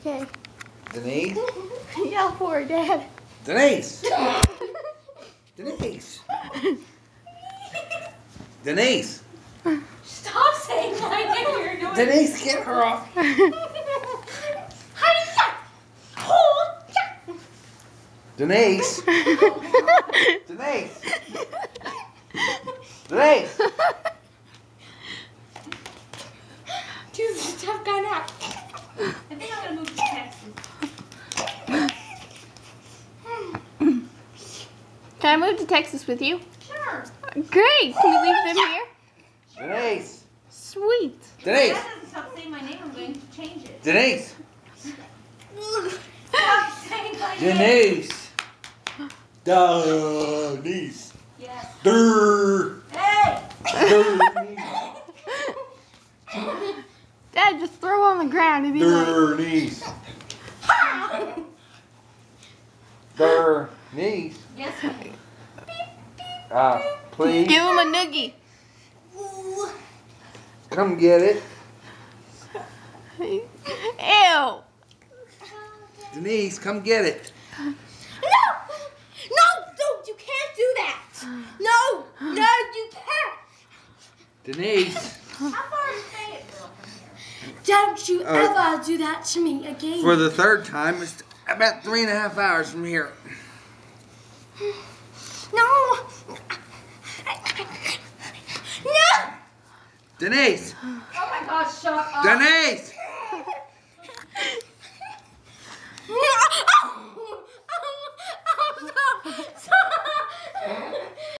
Okay. Denise? Yell for her, Dad. Denise! Denise! Denise! Stop saying my name. You're doing Denise, get her off! Denise! Denise! Denise! Choose a tough guy now. I think I'm gonna move to Texas. Can I move to Texas with you? Sure. Great. Can we leave them here? Denise! Sweet. Denise! That doesn't stop saying my name. I'm going to change it. Denise! Stop saying my name. Denise! Denise! Yes. Durr! Hey! Denise! Dad, just throw on the ground and be like, Denise! Denise! Yes, honey. Please give him a noogie. come get it. Ew. Denise, come get it. No, you can't do that. No, you can't. Denise, How far is Fayetteville from here? Don't you ever do that to me again. for the third time, it's about 3.5 hours from here. No. No. Denise! Oh my gosh, shut up. Denise!